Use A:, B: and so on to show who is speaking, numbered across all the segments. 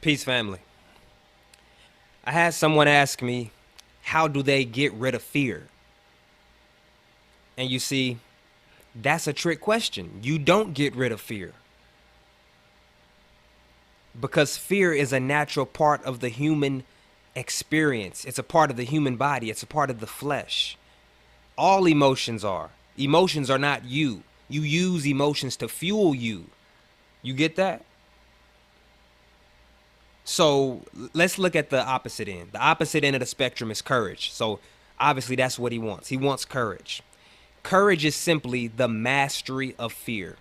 A: Peace, family. I had someone ask me, how do they get rid of fear? And you see, that's a trick question. You don't get rid of fear because fear is a natural part of the human experience. It's a part of the human body, it's a part of the flesh. All emotions are. Emotions are not you. You use emotions to fuel you. You get that? So let's look at the opposite end. The opposite end of the spectrum is courage. So obviously that's what he wants. He wants courage. Courage is simply the mastery of fear.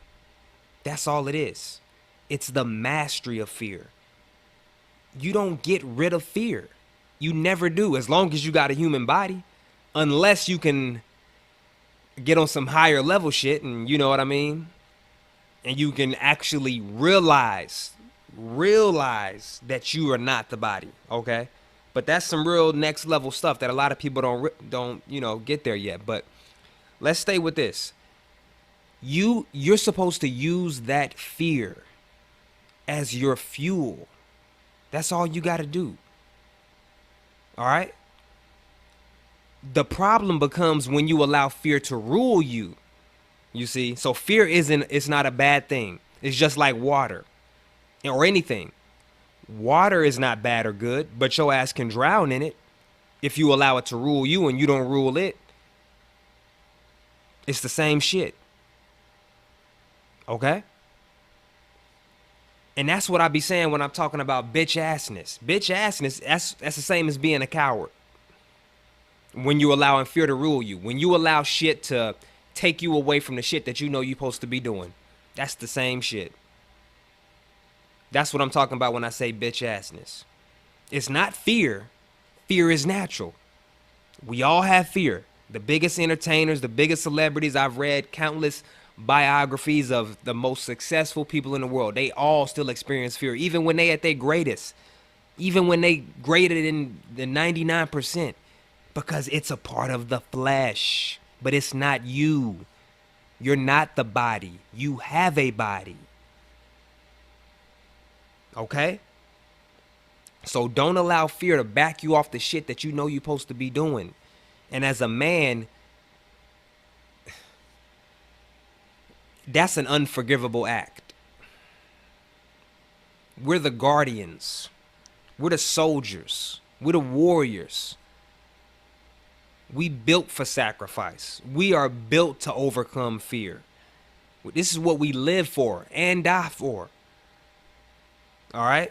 A: That's all it is. It's the mastery of fear. You don't get rid of fear. You never do, as long as you got a human body. Unless you can get on some higher level shit, and you know what I mean? And you can actually realize that you are not the body, okay? But that's some real next level stuff that a lot of people don't get there yet. But let's stay with this. You're supposed to use that fear as your fuel. That's all you got to do. All right? The problem becomes when you allow fear to rule you. You see? So fear it's not a bad thing. It's just like water or anything. Water is not bad or good, but your ass can drown in it if you allow it to rule you and you don't rule it. It's the same shit. Okay? And that's what I be saying when I'm talking about bitch assness. Bitch assness, that's the same as being a coward. When you allowing fear to rule you. When you allow shit to take you away from the shit that you know you're supposed to be doing. That's the same shit. That's what I'm talking about when I say bitch assness. It's not fear. Fear is natural. We all have fear. The biggest entertainers, the biggest celebrities, I've read countless biographies of the most successful people in the world. They all still experience fear, even when they at their greatest, even when they graded in the 99%, because it's a part of the flesh, but it's not you. You're not the body. You have a body. Okay? So don't allow fear to back you off the shit that you know you're supposed to be doing. And as a man, that's an unforgivable act. We're the guardians. We're the soldiers. We're the warriors. We built for sacrifice. We are built to overcome fear. This is what we live for and die for. All right?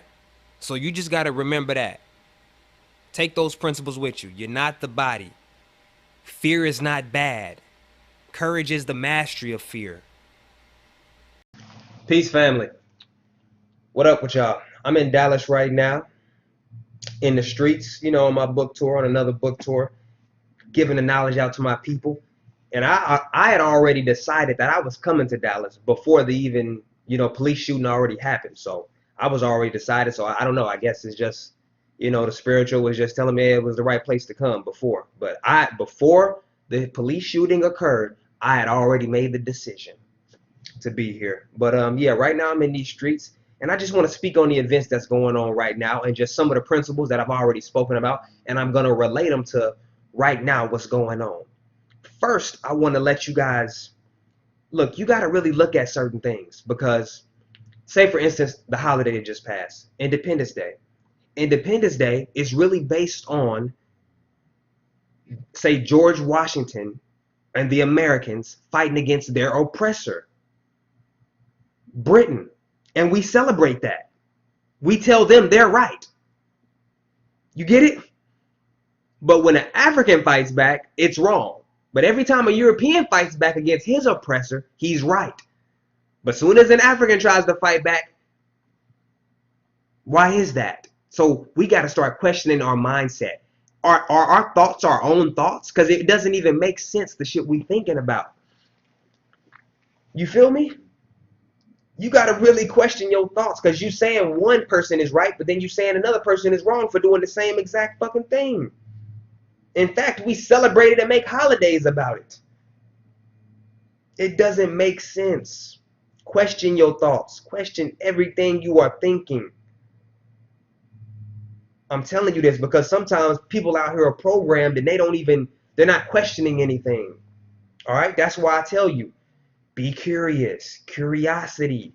A: So you just got to remember that. Take those principles with you. You're not the body. Fear is not bad. Courage is the mastery of fear. Peace, family. What up with y'all? I'm in Dallas right now, in the streets, on my book tour, on another book tour, giving the knowledge out to my people. And I had already decided that I was coming to Dallas before the even, police shooting already happened. So I was already decided. So I don't know. I guess it's just, the spiritual was just telling me it was the right place to come before. But before the police shooting occurred, I had already made the decision to be here. But yeah, right now I'm in these streets, and I just want to speak on the events that's going on right now and just some of the principles that I've already spoken about, and I'm going to relate them to right now what's going on. First, I want to let you guys look, you got to really look at certain things because, say for instance, the holiday that just passed, Independence Day. Independence Day is really based on, say, George Washington and the Americans fighting against their oppressor, Britain. And we celebrate that. We tell them they're right. You get it? But when an African fights back, it's wrong. But every time a European fights back against his oppressor, he's right. But soon as an African tries to fight back, why is that? So we got to start questioning our mindset. Are our thoughts our own thoughts? Because it doesn't even make sense, the shit we thinking about. You feel me? You got to really question your thoughts because you saying one person is right, but then you saying another person is wrong for doing the same exact fucking thing. In fact, we celebrate it and make holidays about it. It doesn't make sense. Question your thoughts. Question everything you are thinking. I'm telling you this because sometimes people out here are programmed and they're not questioning anything. All right. That's why I tell you, be curious, curiosity,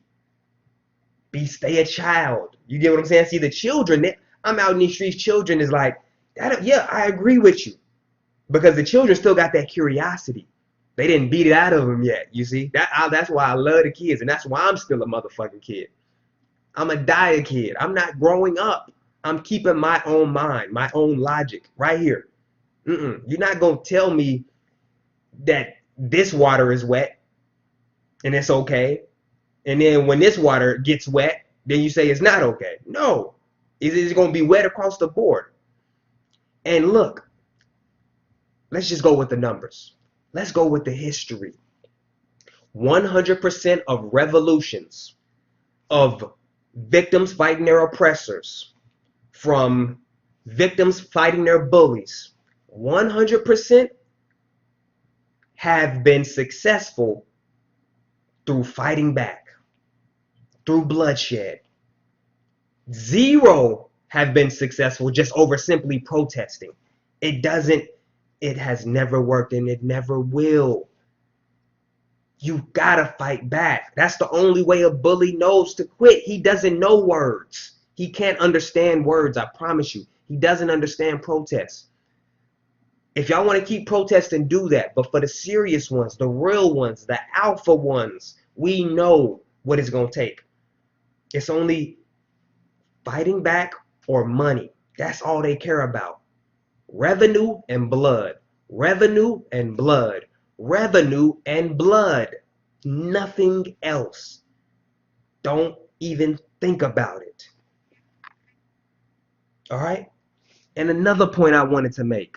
A: stay a child. You get what I'm saying? See, the children, I'm out in these streets, children is like, yeah, I agree with you. Because the children still got that curiosity. They didn't beat it out of them yet. You see, that's why I love the kids, and that's why I'm still a motherfucking kid. I'm a diet kid. I'm not growing up. I'm keeping my own mind, my own logic right here. You're not gonna tell me that this water is wet and it's okay, and then when this water gets wet, then you say it's not okay. No, it's gonna be wet across the board. And look, let's just go with the numbers. Let's go with the history. 100% of revolutions, of victims fighting their oppressors, from victims fighting their bullies, 100% have been successful through fighting back, through bloodshed. Zero have been successful just over simply protesting. It has never worked and it never will. You gotta fight back. That's the only way a bully knows to quit. He doesn't know words. He can't understand words, I promise you. He doesn't understand protests. If y'all want to keep protesting, do that. But for the serious ones, the real ones, the alpha ones, we know what it's going to take. It's only fighting back or money. That's all they care about. Revenue and blood. Revenue and blood. Revenue and blood. Nothing else. Don't even think about it. All right? And another point I wanted to make.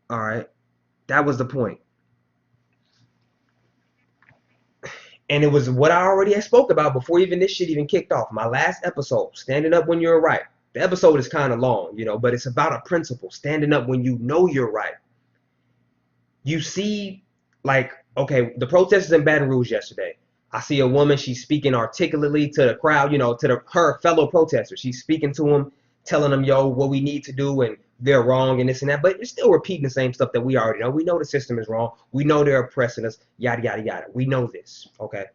A: All right? That was the point. And it was what I already spoke about before even this shit even kicked off. My last episode, standing up when you're right. The episode is kind of long, but it's about a principle, standing up when you know you're right. You see, like, okay, the protesters in Baton Rouge yesterday. I see a woman, she's speaking articulately to the crowd, to her fellow protesters. She's speaking to them, telling them, yo, what we need to do, and they're wrong and this and that. But you're still repeating the same stuff that we already know. We know the system is wrong. We know they're oppressing us, yada, yada, yada. We know this, okay?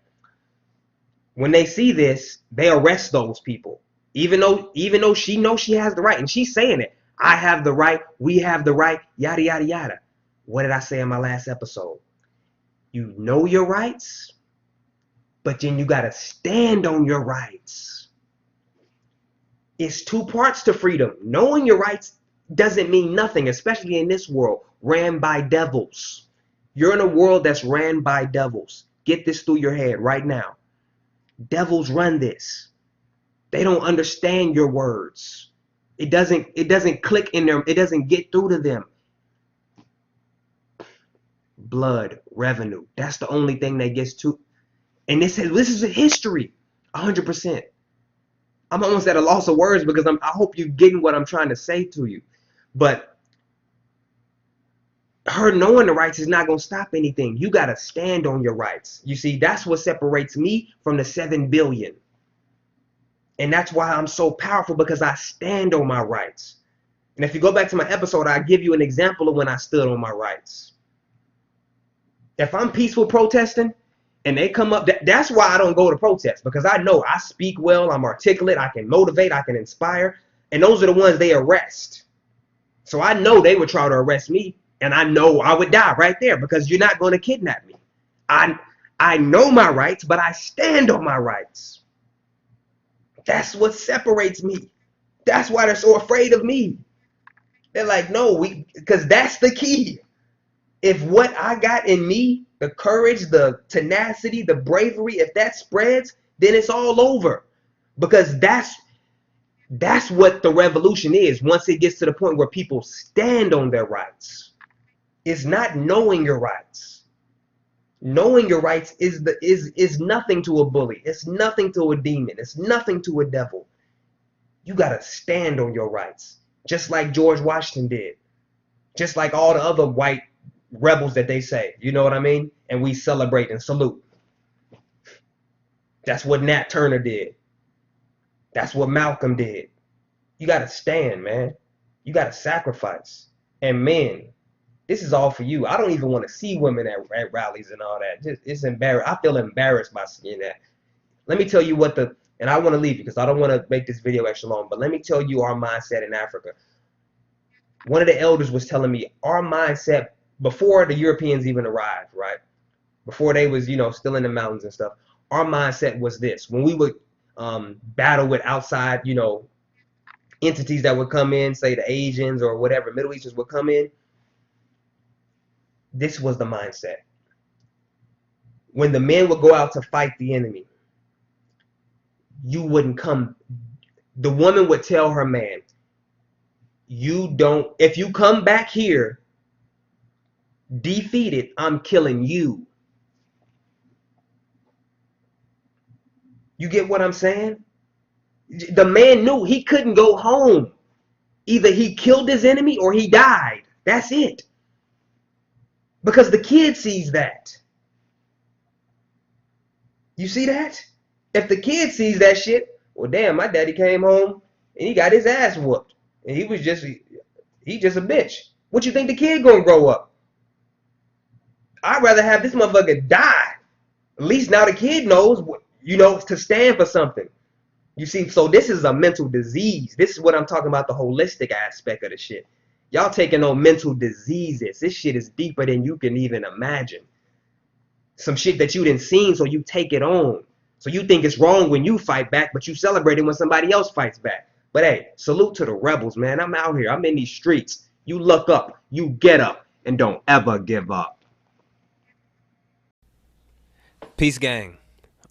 A: When they see this, they arrest those people. Even though she knows she has the right, and she's saying it. I have the right, we have the right, yada, yada, yada. What did I say in my last episode? You know your rights, but then you got to stand on your rights. It's two parts to freedom. Knowing your rights doesn't mean nothing, especially in this world ran by devils. You're in a world that's ran by devils. Get this through your head right now. Devils run this. They don't understand your words. It doesn't click in them. It doesn't get through to them. Blood, revenue. That's the only thing that gets to. And this is a history, 100%. I'm almost at a loss of words because I hope you're getting what I'm trying to say to you. But her knowing the rights is not going to stop anything. You got to stand on your rights. You see, that's what separates me from the 7 billion. And that's why I'm so powerful, because I stand on my rights. And if you go back to my episode, I give you an example of when I stood on my rights. If I'm peaceful protesting and they come up, that's why I don't go to protest, because I know I speak well, I'm articulate, I can motivate, I can inspire. And those are the ones they arrest. So I know they would try to arrest me, and I know I would die right there, because you're not going to kidnap me. I know my rights, but I stand on my rights. That's what separates me. That's why they're so afraid of me. They're like, no, because that's the key. If what I got in me, the courage, the tenacity, the bravery, if that spreads, then it's all over. Because that's what the revolution is once it gets to the point where people stand on their rights. It's not knowing your rights. Knowing your rights is nothing to a bully. It's nothing to a demon. It's nothing to a devil. You got to stand on your rights, just like George Washington did, just like all the other white rebels that they say. You know what I mean? And we celebrate and salute. That's what Nat Turner did. That's what Malcolm did. You got to stand, man. You got to sacrifice. And men, this is all for you. I don't even want to see women at rallies and all that. Just, it's embarrassing. I feel embarrassed by seeing that. Let me tell you what the, and I want to leave you because I don't want to make this video extra long, but let me tell you our mindset in Africa. One of the elders was telling me our mindset before the Europeans even arrived, right? Before they was, still in the mountains and stuff. Our mindset was this. When we would battle with outside, entities that would come in, say the Asians or whatever, Middle Easterns would come in, this was the mindset. When the men would go out to fight the enemy, you wouldn't come. The woman would tell her man, if you come back here defeated, I'm killing you. You get what I'm saying? The man knew he couldn't go home. Either he killed his enemy or he died. That's it. Because the kid sees that. You see that? If the kid sees that shit, well, damn, my daddy came home and he got his ass whooped. And he just a bitch. What you think the kid gonna grow up? I'd rather have this motherfucker die. At least now the kid knows, to stand for something. You see, so this is a mental disease. This is what I'm talking about, the holistic aspect of the shit. Y'all taking on mental diseases. This shit is deeper than you can even imagine. Some shit that you didn't seen, so you take it on. So you think it's wrong when you fight back, but you celebrate it when somebody else fights back. But hey, salute to the rebels, man. I'm out here. I'm in these streets. You look up, you get up, and don't ever give up.
B: Peace, gang.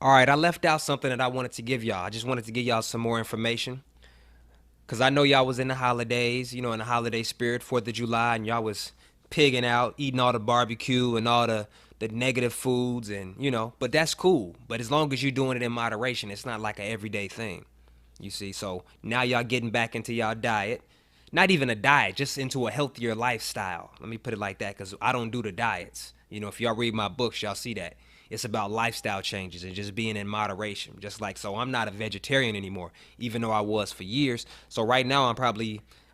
B: All right, I left out something that I wanted to give y'all. I just wanted to give y'all some more information. Because I know y'all was in the holidays, in the holiday spirit, 4th of July, and y'all was pigging out, eating all the barbecue and all the negative foods, and, but that's cool. But as long as you're doing it in moderation, it's not like an everyday thing, you see. So now y'all getting back into y'all diet. Not even a diet, just into a healthier lifestyle. Let me put it like that, because I don't do the diets. If y'all read my books, y'all see that. It's about lifestyle changes and just being in moderation. Just like, so I'm not a vegetarian anymore, even though I was for years. So right now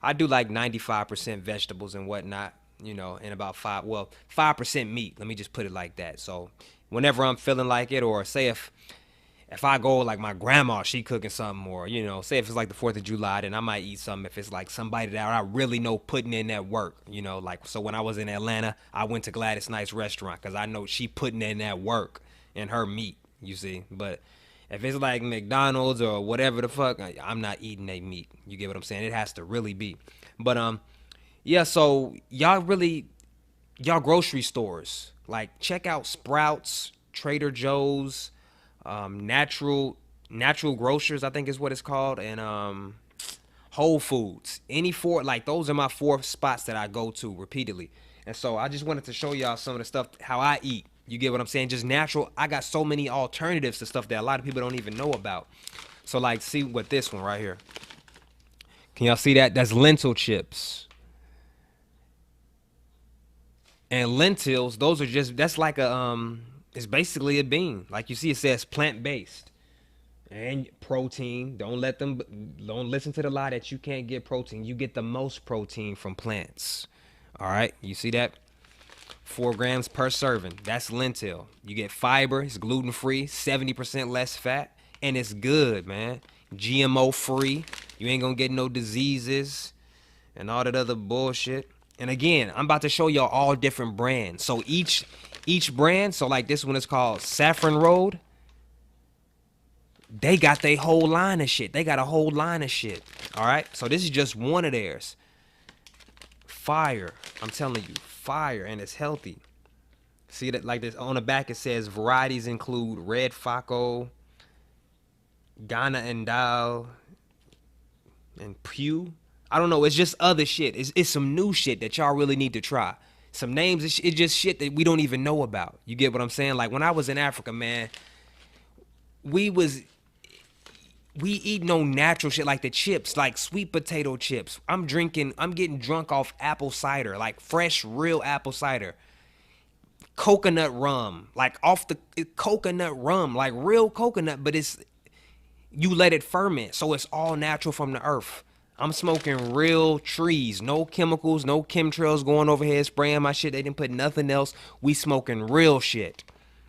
B: I do like 95% vegetables and whatnot, and about 5% meat. Let me just put it like that. So whenever I'm feeling like it, or say if I go like my grandma, she cooking something, or say if it's like the 4th of July, then I might eat something. If it's like somebody that I really know putting in that work, like, so when I was in Atlanta, I went to Gladys Knight's restaurant because I know she putting in that work and her meat, you see. But if it's like McDonald's or whatever the fuck, I'm not eating that meat. You get what I'm saying? It has to really be. But yeah. So y'all grocery stores, like, check out Sprouts, Trader Joe's, natural grocers, I think is what it's called, and Whole Foods. Like, those are my 4 spots that I go to repeatedly. And so I just wanted to show y'all some of the stuff, how I eat. You get what I'm saying? Just natural. I got so many alternatives to stuff that a lot of people don't even know about. So, like, see what this one right here. Can y'all see that? That's lentil chips. And lentils, that's like it's basically a bean. Like you see, it says plant-based and protein. Don't listen to the lie that you can't get protein. You get the most protein from plants. All right, you see that? 4 grams per serving. That's lentil. You get fiber. It's gluten-free, 70% less fat, and it's good, man. GMO-free. You ain't gonna get no diseases and all that other bullshit. And again, I'm about to show y'all all different brands. So each brand, so like this one is called Saffron Road. They got their whole line of shit. They got a whole line of shit. All right. So this is just one of theirs. Fire. I'm telling you, fire, and it's healthy. See that, like this on the back, it says varieties include red Faco, Ghana and Dal, and Pew. I don't know. It's just other shit. It's some new shit that y'all really need to try. Some names, it's just shit that we don't even know about. You get what I'm saying? Like, when I was in Africa, man, we eat no natural shit, like the chips, like sweet potato chips. I'm getting drunk off apple cider, like fresh, real apple cider. Coconut rum, like off the coconut rum, like real coconut, but You let it ferment, so it's all natural from the earth. I'm smoking real trees, no chemicals, no chemtrails going overhead spraying my shit. They didn't put nothing else. We smoking real shit.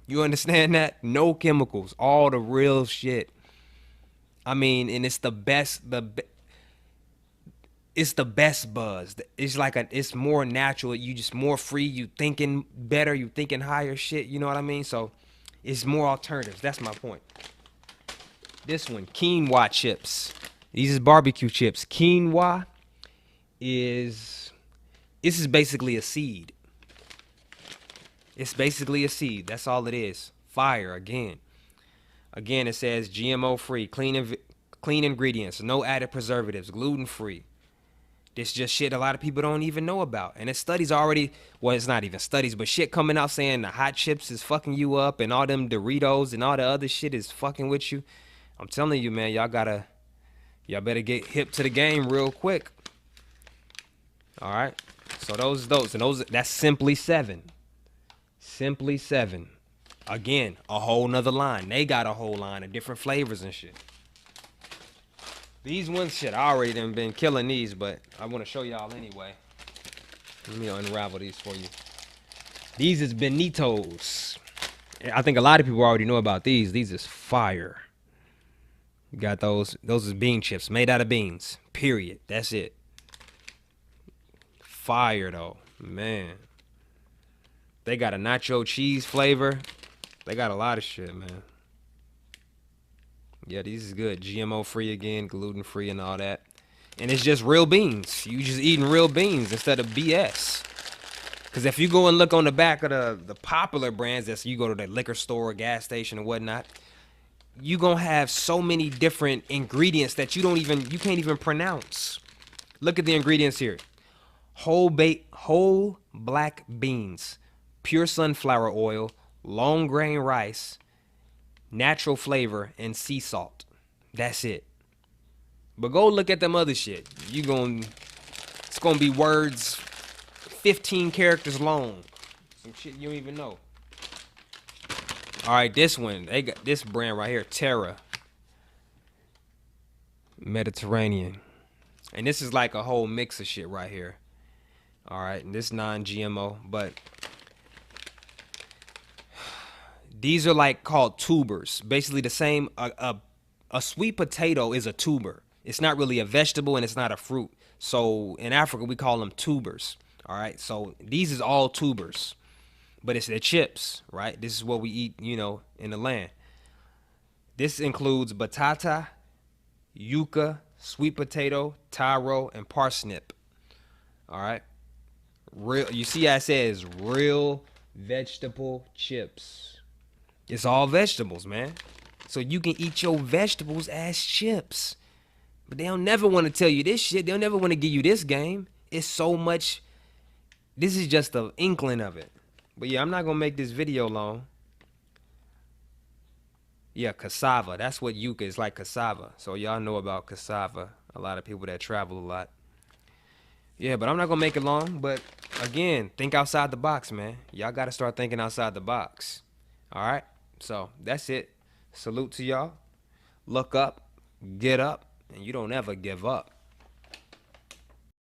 B: You understand that? No chemicals, all the real shit. I mean, and it's the best. It's the best buzz. It's like it's more natural. You just more free. You thinking better. You thinking higher shit. You know what I mean? So, it's more alternatives. That's my point. This one, quinoa chips. These is barbecue chips. Quinoa is this is basically a seed. It's basically a seed. That's all it is. Fire again. Again, it says GMO free, clean ingredients, no added preservatives, gluten free. This just shit a lot of people don't even know about. And it's studies already, well, it's not even studies, but shit coming out saying the hot chips is fucking you up and all them Doritos and all the other shit is fucking with you. I'm telling you, man, y'all better get hip to the game real quick. All right. So that's Simply 7. Simply 7. Again, a whole nother line. They got a whole line of different flavors and shit. These ones, shit, I already done been killing these, but I want to show y'all anyway. Let me unravel these for you. These is Benitos. I think a lot of people already know about these. These is fire. You got those. Those is bean chips made out of beans. Period. That's it. Fire though, man. They got a nacho cheese flavor. They got a lot of shit, man. Yeah, these is good. GMO free again, gluten free and all that. And it's just real beans. You just eating real beans instead of BS. Because if you go and look on the back of the popular brands, that's you go to the liquor store, gas station, and whatnot, you gonna have so many different ingredients that you can't even pronounce. Look at the ingredients here: whole black beans, pure sunflower oil, long grain rice, natural flavor, and sea salt. That's it. But go look at them other shit. It's gonna be words 15 characters long. Some shit you don't even know. All right, this one, they got this brand right here, Terra Mediterranean. And this is like a whole mix of shit right here. All right, and this non-GMO, but these are like called tubers. Basically the same, a sweet potato is a tuber. It's not really a vegetable and it's not a fruit. So in Africa, we call them tubers. All right, so these is all tubers, but it's the chips, right? This is what we eat, in the land. This includes batata, yuca, sweet potato, taro, and parsnip. All right, you see how it says real vegetable chips. It's all vegetables, man. So you can eat your vegetables as chips. But they'll never want to tell you this shit. They'll never want to give you this game. It's so much. This is just an inkling of it. But yeah, I'm not going to make this video long. Yeah, cassava. That's what yuca is, like cassava. So y'all know about cassava. A lot of people that travel a lot. Yeah, but I'm not going to make it long. But again, think outside the box, man. Y'all got to start thinking outside the box. All right? So that's it. Salute to y'all. Look up, get up, and you don't ever give up.